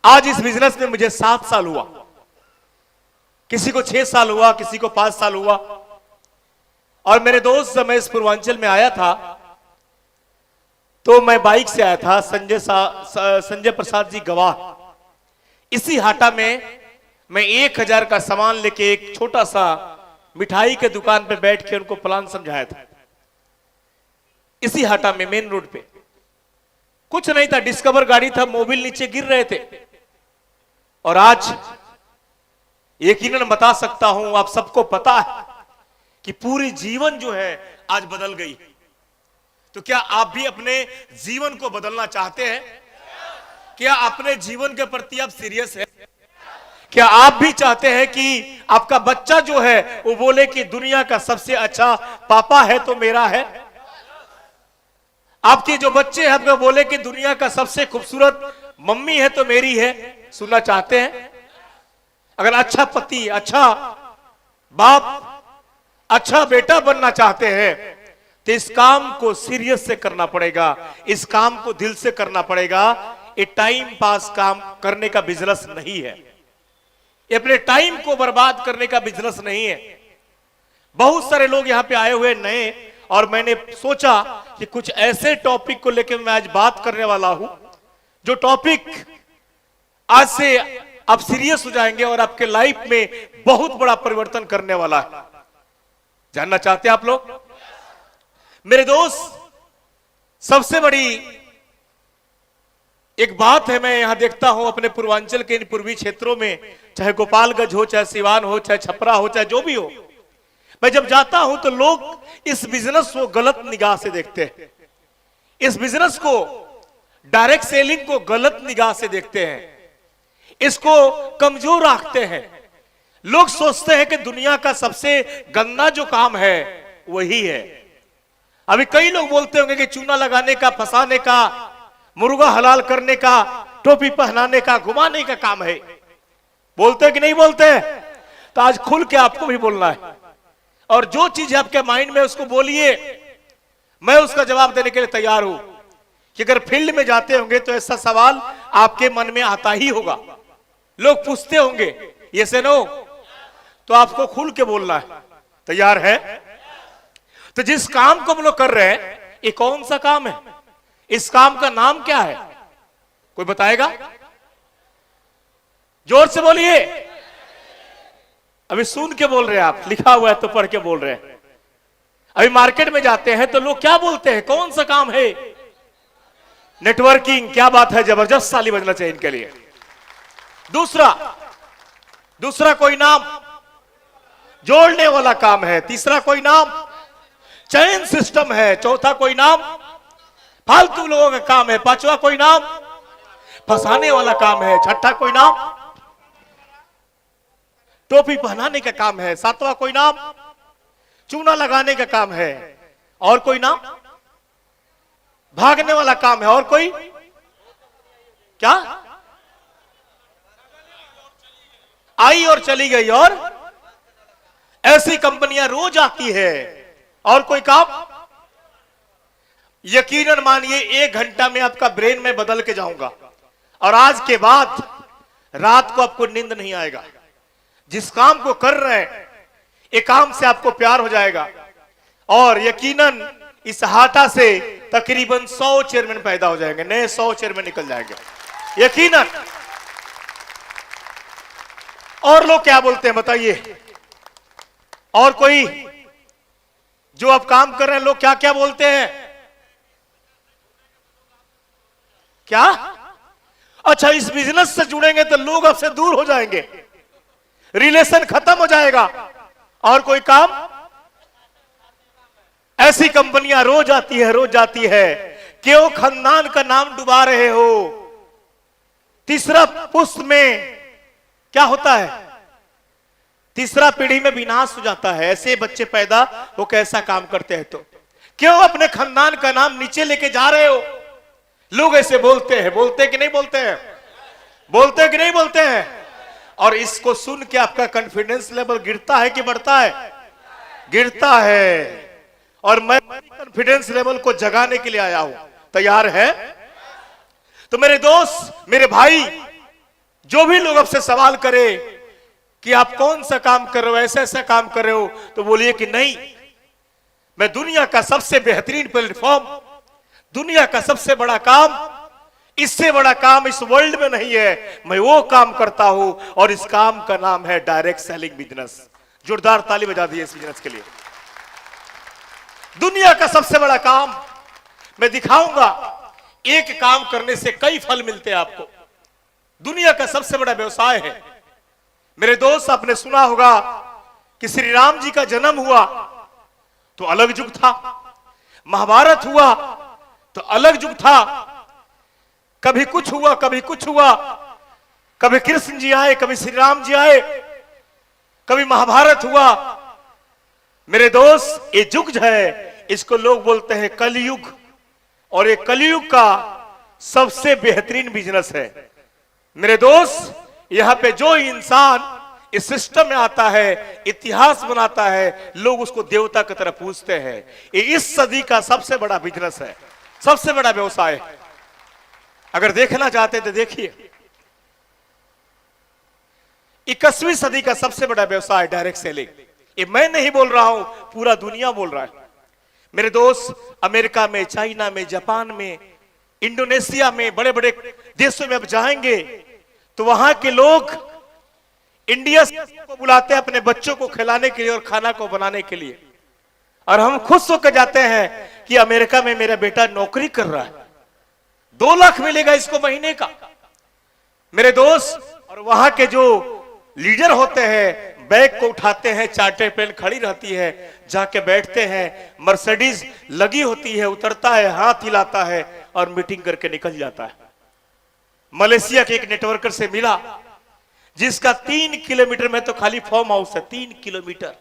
आज इस बिजनेस में मुझे 7 साल हुआ, किसी को 6 साल हुआ, किसी को 5 साल हुआ। और मेरे दोस्त जब मैं इस पूर्वांचल में आया था तो मैं बाइक से आया था, संजय प्रसाद जी गवाह। इसी हाटा में मैं 1000 का सामान लेके एक छोटा सा मिठाई के दुकान पे बैठ के उनको प्लान समझाया था। इसी हाटा में मेन रोड पे कुछ नहीं था, डिस्कवर गाड़ी था, मोबिल नीचे गिर रहे थे। और आज यकीनन बता सकता हूं, आप सबको पता है कि पूरी जीवन जो है आज बदल गई। तो क्या आप भी अपने जीवन को बदलना चाहते हैं? क्या अपने जीवन के प्रति आप सीरियस हैं? क्या आप भी चाहते हैं कि आपका बच्चा जो है वो बोले कि दुनिया का सबसे अच्छा पापा है तो मेरा है? आपके जो बच्चे हैं आपको बोले कि दुनिया का सबसे खूबसूरत मम्मी है तो मेरी है? सुनना चाहते हैं? अगर अच्छा पति, अच्छा बाप, अच्छा बेटा बनना चाहते हैं तो इस काम को सीरियस से करना पड़ेगा, इस काम को दिल से करना पड़ेगा। ये टाइम पास काम करने का बिजनेस नहीं है, ये अपने टाइम को बर्बाद करने का बिजनेस नहीं है। बहुत सारे लोग यहां पे आए हुए नए, और मैंने सोचा कि कुछ ऐसे टॉपिक को लेकर मैं आज बात करने वाला हूं, जो टॉपिक आज से आप सीरियस हो जाएंगे और आपके लाइफ में बहुत बड़ा परिवर्तन करने वाला है। जानना चाहते हैं आप लोग? मेरे दोस्त, सबसे बड़ी एक बात है, मैं यहां देखता हूं अपने पूर्वांचल के इन पूर्वी क्षेत्रों में, चाहे गोपालगंज हो, चाहे सिवान हो, चाहे छपरा हो, चाहे जो भी हो, मैं जब जाता हूं तो लोग इस बिजनेस को गलत निगाह से देखते हैं। इस बिजनेस को, डायरेक्ट सेलिंग को गलत निगाह से देखते हैं, इसको कमजोर आंकते हैं। लोग सोचते हैं कि दुनिया का सबसे गंदा जो काम है वही है। अभी कई लोग बोलते होंगे कि चूना लगाने का, फंसाने का, मुर्गा हलाल करने का, टोपी पहनाने का, घुमाने का काम है। बोलते हैं कि नहीं बोलते? तो आज खुल के आपको भी बोलना है, और जो चीज आपके माइंड में उसको बोलिए, मैं उसका जवाब देने के लिए तैयार हूं। कि अगर फील्ड में जाते होंगे तो ऐसा सवाल आपके मन में आता ही होगा, लोग पूछते होंगे ये से नो, तो आपको खुल के बोलना है। तैयार है? तो जिस काम को हम लोग कर रहे हैं, ये कौन सा काम है? इस काम का नाम क्या है? कोई बताएगा? जोर से बोलिए। अभी सुन के बोल रहे हैं आप, लिखा हुआ है तो पढ़ के बोल रहे हैं। अभी मार्केट में जाते हैं तो लोग क्या बोलते हैं? कौन सा काम है? नेटवर्किंग। क्या बात है, जबरदस्त ताली बजना चाहिए इनके लिए। दूसरा कोई नाम? जोड़ने वाला काम है। तीसरा कोई नाम? चैन सिस्टम है। चौथा कोई नाम? फालतू लोगों का काम है। पांचवा कोई नाम? फंसाने वाला काम है। छठा कोई नाम? टोपी पहनाने का काम है। सातवां कोई नाम? चूना लगाने का काम है। और कोई नाम? भागने वाला काम है। और कोई? क्या? आई और चली गई। और ऐसी कंपनियां रोज आती है। और कोई काम? यकीनन मानिए 1 घंटा में आपका ब्रेन में बदल के जाऊंगा, और आज के बाद रात को आपको नींद नहीं आएगा। जिस काम को कर रहे हैं, एक काम से आपको प्यार हो जाएगा, और यकीनन इस हाटा से तकरीबन 100 चेयरमैन पैदा हो जाएंगे, नए 100 चेयरमैन निकल जाएंगे यकीनन। और लोग क्या बोलते हैं बताइए? और कोई जो आप काम कर रहे हैं, लोग क्या क्या बोलते हैं? क्या? अच्छा, इस बिजनेस से जुड़ेंगे तो लोग आपसे दूर हो जाएंगे, रिलेशन खत्म हो जाएगा। और कोई काम? ऐसी कंपनियां रोज आती है, रोज जाती है। क्यों खानदान का नाम डुबा रहे हो? तीसरा पुष्ट में क्या होता है? तीसरा पीढ़ी में विनाश हो जाता है। ऐसे बच्चे पैदा हो कैसा काम करते हैं? तो क्यों अपने खानदान का नाम नीचे लेके जा रहे हो? लोग ऐसे बोलते हैं। बोलते कि नहीं बोलते हैं? बोलते कि नहीं बोलते हैं? और इसको सुन के आपका कॉन्फिडेंस लेवल गिरता है कि बढ़ता है? गिरता है। और मैं कॉन्फिडेंस लेवल को जगाने के लिए आया हूं। तैयार है? तो मेरे दोस्त, मेरे भाई, जो भी लोग आपसे सवाल करे कि आप कौन सा काम कर रहे हो, ऐसा ऐसा काम कर रहे हो, तो बोलिए कि नहीं, मैं दुनिया का सबसे बेहतरीन प्लेटफॉर्म, दुनिया का सबसे बड़ा काम, इससे बड़ा काम इस वर्ल्ड में नहीं है, मैं वो काम करता हूं और इस काम का नाम है डायरेक्ट सेलिंग बिजनेस। जोरदार ताली बजा दी इस बिजनेस के लिए। दुनिया का सबसे बड़ा काम मैं दिखाऊंगा, एक काम करने से कई फल मिलते हैं आपको। दुनिया का सबसे बड़ा व्यवसाय है। मेरे दोस्त, आपने सुना होगा कि श्री राम जी का जन्म हुआ तो अलग युग था, महाभारत हुआ तो अलग युग था, कभी कुछ हुआ कभी कुछ हुआ, कभी कृष्ण जी आए कभी श्री राम जी आए, कभी महाभारत हुआ। मेरे दोस्त, ये युग है, इसको लोग बोलते हैं कलयुग, और ये कलयुग का सबसे बेहतरीन बिजनेस है। मेरे दोस्त, यहां पे जो इंसान इस सिस्टम में आता है, इतिहास बनाता है, लोग उसको देवता की तरह पूजते हैं। ये इस सदी का सबसे बड़ा बिजनेस है, सबसे बड़ा व्यवसाय है। अगर देखना चाहते हैं तो देखिए, 21वीं सदी का सबसे बड़ा व्यवसाय डायरेक्ट सेलिंग। ये मैं नहीं बोल रहा हूं, पूरा दुनिया बोल रहा है। मेरे दोस्त, अमेरिका में, चाइना में, जापान में, इंडोनेशिया में, बड़े बड़े देशों में आप जाएंगे तो वहां के लोग इंडिया को बुलाते हैं अपने बच्चों को खिलाने के लिए और खाना को बनाने के लिए, और हम खुश होकर जाते हैं कि अमेरिका में मेरा बेटा नौकरी कर रहा है, 2 लाख मिलेगा इसको महीने का। मेरे दोस्त, और वहां के जो लीडर होते हैं, बैग को उठाते हैं, चार्टर प्लेन खड़ी रहती है, जाके बैठते हैं, मर्सिडीज लगी होती है, उतरता है, हाथ हिलाता है और मीटिंग करके निकल जाता है। मलेशिया के एक नेटवर्कर से मिला जिसका 3 किलोमीटर में तो खाली फार्म हाउस है, 3 किलोमीटर,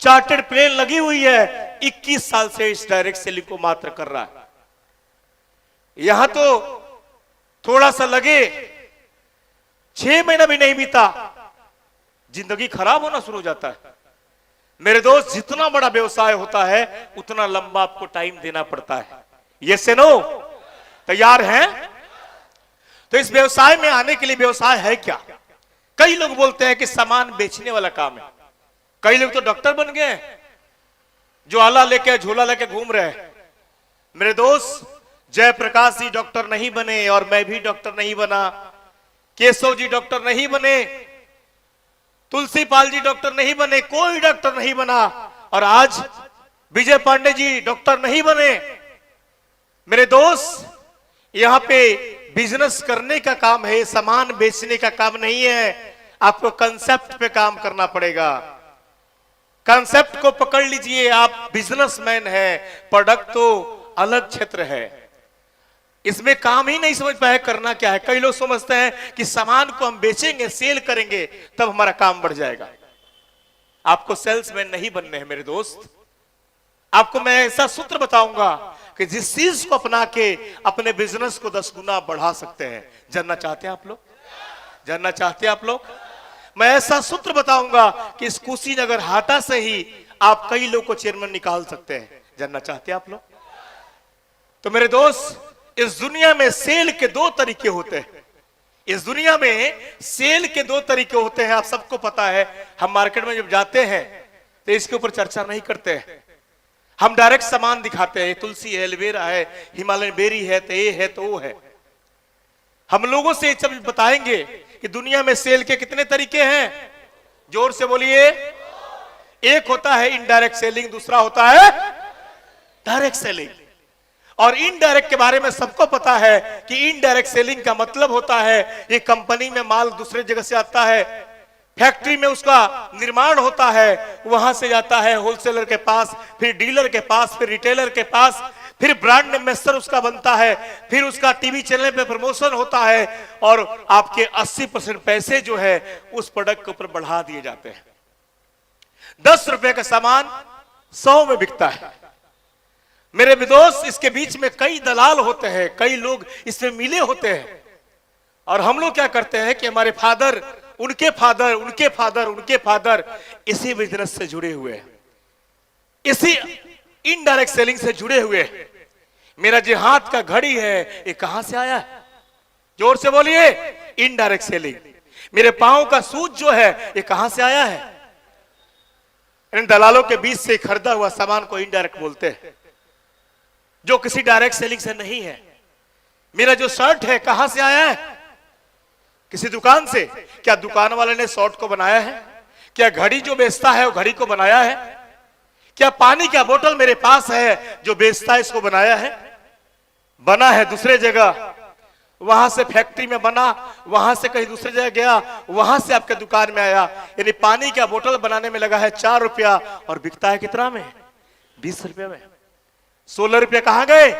चार्टर्ड प्लेन लगी हुई है, 21 साल से इस डायरेक्ट सेलिंग को मात्र कर रहा है। यहां तो थोड़ा सा लगे 6 महीना भी नहीं बीता, जिंदगी खराब होना शुरू हो जाता है। मेरे दोस्त, जितना बड़ा व्यवसाय होता है उतना लंबा आपको टाइम देना पड़ता है। ये से नो तैयार हैं? तो इस व्यवसाय में आने के लिए, व्यवसाय है क्या? कई लोग बोलते हैं कि सामान बेचने वाला काम है। कई लोग तो डॉक्टर बन गए जो आला लेके झोला लेके घूम रहे हैं। मेरे दोस्त, जयप्रकाश जी डॉक्टर नहीं बने और मैं भी डॉक्टर नहीं बना, केशव जी डॉक्टर नहीं बने, तुलसी पाल जी डॉक्टर नहीं बने, कोई डॉक्टर नहीं बना, और आज विजय पांडे जी डॉक्टर नहीं बने। मेरे दोस्त, यहां पे बिजनेस करने का काम है, सामान बेचने का काम नहीं है। आपको कंसेप्ट पे काम करना पड़ेगा। कंसेप्ट को पकड़ लीजिए, आप बिजनेसमैन हैं। प्रोडक्ट तो अलग क्षेत्र है, इसमें काम ही नहीं समझ पाए करना क्या है। कई लोग समझते हैं कि सामान को हम बेचेंगे, सेल करेंगे, तब हमारा काम बढ़ जाएगा। आपको सेल्समैन नहीं बनने हैं मेरे दोस्त। आपको मैं ऐसा सूत्र बताऊंगा कि जिस चीज को अपना के अपने बिजनेस को 10 गुना बढ़ा सकते हैं। जानना चाहते हैं आप लोग? जानना चाहते हैं आप लोग? मैं ऐसा सूत्र बताऊंगा कि इस कुशीनगर हाटा से ही आप कई लोग को चेयरमैन निकाल सकते हैं। जानना चाहते हैं आप लोग? तो मेरे दोस्त, इस दुनिया में सेल के 2 तरीके होते हैं। इस दुनिया में सेल के 2 तरीके होते हैं, आप सबको पता है। हम मार्केट में जब जाते हैं तो इसके ऊपर चर्चा नहीं करते हैं, हम डायरेक्ट सामान दिखाते हैं। तुलसी है, एलोवेरा है, हिमालयन बेरी है, तो ये है तो वो है। हम लोगों से सब बताएंगे कि दुनिया में सेल के कितने तरीके हैं। जोर से बोलिए। एक होता है इनडायरेक्ट सेलिंग, दूसरा होता है डायरेक्ट सेलिंग। और इनडायरेक्ट के बारे में सबको पता है कि इनडायरेक्ट सेलिंग का मतलब होता है ये कंपनी में माल दूसरे जगह से आता है, फैक्ट्री में उसका निर्माण होता है, वहां से जाता है होलसेलर के पास, फिर डीलर के पास, फिर रिटेलर के पास, फिर ब्रांड एम्बेसडर उसका बनता है, फिर उसका टीवी चैनल पे प्रमोशन होता है, और आपके 80% पैसे जो है उस प्रोडक्ट के ऊपर बढ़ा दिए जाते हैं। 10 रुपए का सामान 100 में बिकता है। मेरे दोस्त, इसके बीच में कई दलाल होते हैं, कई लोग इसमें मिले होते हैं। और हम लोग क्या करते हैं कि हमारे फादर, उनके फादर, उनके फादर, उनके फादर इसी बिजनेस से जुड़े हुए हैं, इसी इनडायरेक्ट सेलिंग से जुड़े हुए हैं। मेरा जो हाथ का घड़ी है ये कहां से आया है? जोर से बोलिए। Indirect selling. मेरे पांव का सूज जो है ये कहां से आया है? इन दलालों के बीच से खरीदा हुआ सामान को इनडायरेक्ट बोलते हैं, जो किसी डायरेक्ट सेलिंग से नहीं है। मेरा जो शर्ट है कहां से आया है? किसी दुकान से। क्या दुकान वाले ने शर्ट को बनाया है? क्या घड़ी जो बेचता है वो घड़ी को बनाया है? क्या पानी का बोतल मेरे पास है जो बेचता है इसको बनाया है? बना है दूसरे जगह, वहां से फैक्ट्री में बना, वहां से कहीं दूसरी जगह गया, वहां से आपके दुकान में आया। यानी पानी का बोतल बनाने में लगा है 4 रुपया और बिकता है कितना में? 20 रुपया में। 16 रुपया कहां गए?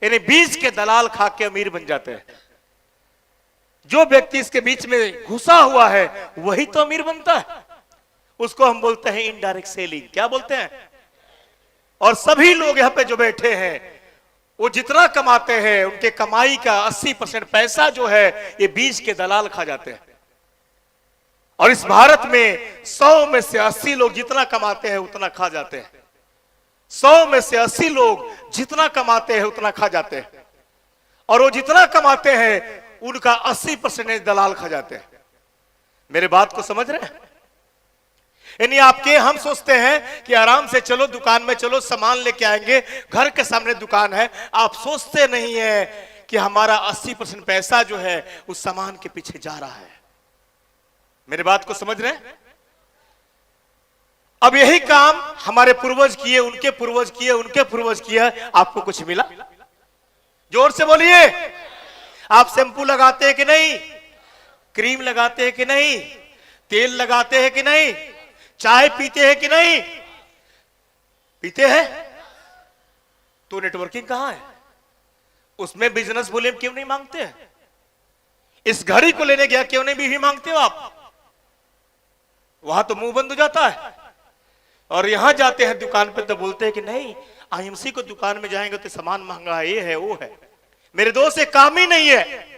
यानी बीच के दलाल खा के अमीर बन जाते हैं। जो व्यक्ति इसके बीच में घुसा हुआ है वही तो अमीर बनता है। उसको हम बोलते हैं इनडायरेक्ट सेलिंग। क्या बोलते हैं? और सभी लोग यहां पे जो बैठे हैं वो जितना कमाते हैं उनके कमाई का 80% पैसा जो है ये बीच के दलाल खा जाते हैं। और इस भारत में 100 में से 80 लोग जितना कमाते हैं उतना खा जाते हैं। 100 में से 80 लोग जितना कमाते हैं उतना खा जाते हैं। और वो जितना कमाते हैं उनका 80% दलाल खा जाते हैं। मेरे बात को समझ रहे हैं? यानी आपके हम सोचते हैं कि आराम से चलो दुकान में, चलो सामान लेके आएंगे, घर के सामने दुकान है। आप सोचते नहीं है कि हमारा 80% पैसा जो है उस सामान के पीछे जा रहा है। मेरे बात को समझ रहे हैं? अब यही काम हमारे पूर्वज किए, उनके पूर्वज किए, उनके पूर्वज किया। आपको कुछ मिला? जोर से बोलिए। आप शैंपू लगाते हैं कि नहीं? क्रीम लगाते हैं कि नहीं? तेल लगाते हैं कि नहीं? चाय पीते हैं कि नहीं? पीते हैं। तो नेटवर्किंग कहां है? उसमें बिजनेस वॉल्यूम क्यों नहीं मांगते हैं? इस घड़ी को लेने गया क्यों नहीं भी मांगते हो आप? वहां तो मुंह बंद हो जाता है। और यहां जाते हैं दुकान पे तो बोलते हैं कि नहीं, आईएमसी को दुकान में जाएंगे तो सामान महंगा है, ये है वो है। मेरे दोस्त, ये काम ही नहीं है।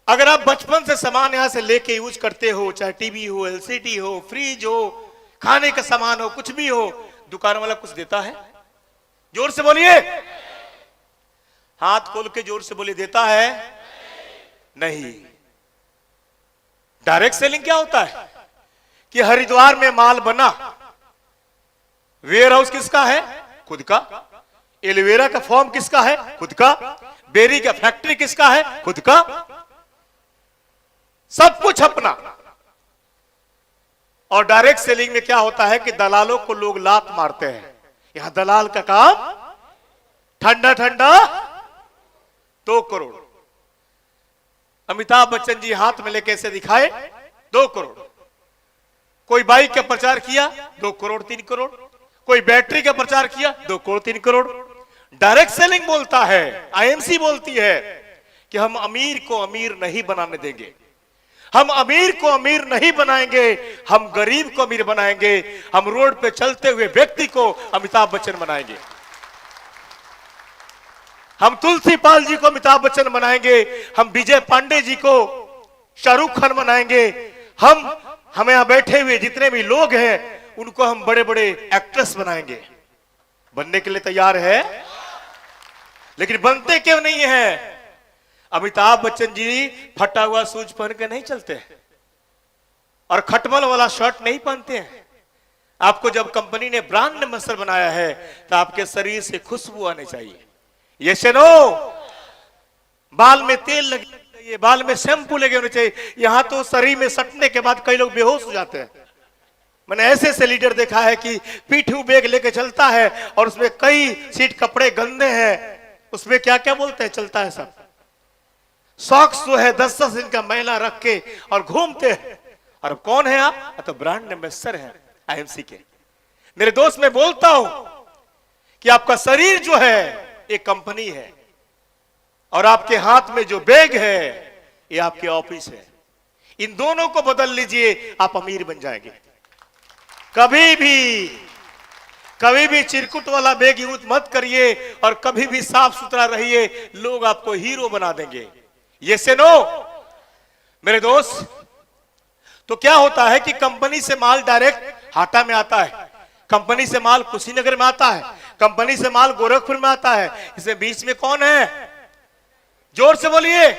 अगर आप बचपन से सामान यहां से लेके यूज करते हो, चाहे टीवी हो, एलसीडी हो, फ्रिज हो, खाने का सामान हो, कुछ भी हो, दुकान वाला कुछ देता है? जोर से बोलिए। हाथ खोल के जोर से बोलिए, देता है? नहीं। डायरेक्ट सेलिंग क्या होता है कि हरिद्वार में माल बना, वेयर हाउस किसका है? खुद का। एलोवेरा का फॉर्म किसका है? खुद का। बेरी का फैक्ट्री किसका है? खुद का। सब कुछ अपना। और डायरेक्ट सेलिंग में क्या होता है कि दलालों को लोग लात मारते हैं। यहां दलाल का काम ठंडा ठंडा 2 करोड़। अमिताभ बच्चन जी हाथ में लेके ऐसे दिखाए 2 करोड़। कोई बाइक का प्रचार किया 2 करोड़ 3 करोड़। कोई बैटरी का प्रचार किया 2 करोड़ 3 करोड़। डायरेक्ट सेलिंग बोलता है, आईएमसी बोलती है कि हम अमीर को अमीर नहीं बनाने देंगे, हम अमीर को अमीर नहीं बनाएंगे, हम गरीब को अमीर बनाएंगे, हम रोड पे चलते हुए व्यक्ति को अमिताभ बच्चन बनाएंगे, हम तुलसी पाल जी को अमिताभ बच्चन बनाएंगे, हम विजय पांडे जी को शाहरुख खान बनाएंगे, हम यहां बैठे हुए जितने भी लोग हैं उनको हम बड़े बड़े एक्ट्रेस बनाएंगे। बनने के लिए तैयार है, लेकिन बनते क्यों नहीं है? अमिताभ बच्चन जी फटा हुआ शूज पहन के नहीं चलते और खटमल वाला शर्ट नहीं पहनते हैं। आपको जब कंपनी ने ब्रांड एम्बेसडर बनाया है तो आपके शरीर से खुशबू आनी चाहिए। ये सुनो, बाल में तेल लगे चाहिए, बाल में शैम्पू लगे होने चाहिए। यहां तो शरीर में सटने के बाद कई लोग बेहोश हो जाते हैं। मैंने ऐसे ऐसे लीडर देखा है कि पीठू बैग लेके चलता है और उसमें कई सीट कपड़े गंदे हैं, उसमें क्या क्या बोलते हैं, चलता है सब। सॉक्स जो है 10-10 दिन का मैला रख के और घूमते हैं। और अब कौन है आप? तो ब्रांड एम्बेसडर है आईएमसी के। मेरे दोस्त, मैं बोलता हूं कि आपका शरीर जो है एक कंपनी है और आपके हाथ में जो बैग है ये आपके ऑफिस है। इन दोनों को बदल लीजिए, आप अमीर बन जाएंगे। कभी भी चिरकुट वाला बैग यूज मत करिए और कभी भी साफ सुथरा रहिए, लोग आपको हीरो बना देंगे। ये से नो मेरे दोस्त। तो क्या होता है कि कंपनी से माल डायरेक्ट हाटा में आता है, कंपनी से माल कुशीनगर में आता है, कंपनी से माल गोरखपुर में आता है। इसमें बीच में कौन है? जोर से बोलिए।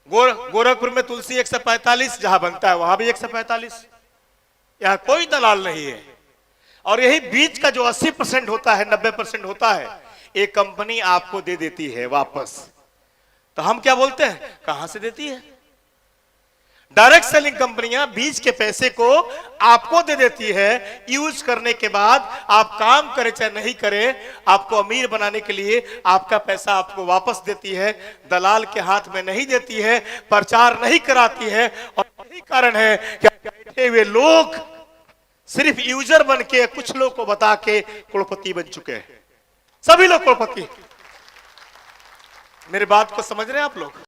गोरखपुर में तुलसी 145 जहां बनता है वहां भी 145। यहां कोई दलाल नहीं है। और यही बीच का जो 80% होता है, 90% होता है, एक कंपनी आपको दे देती है वापस। तो हम क्या बोलते हैं, कहां से देती है? डायरेक्ट सेलिंग कंपनियां बीच के पैसे को आपको दे देती है। यूज करने के बाद आप काम करें चाहे नहीं करें, आपको अमीर बनाने के लिए आपका पैसा आपको वापस देती है। दलाल के हाथ में नहीं देती है, प्रचार नहीं कराती है। और यही कारण है कि बैठे हुए लोग सिर्फ यूजर बन के कुछ लोग को बता के करोड़पति बन चुके हैं। सभी लोग करोड़पति। मेरे बात को समझ रहे हैं आप लोग?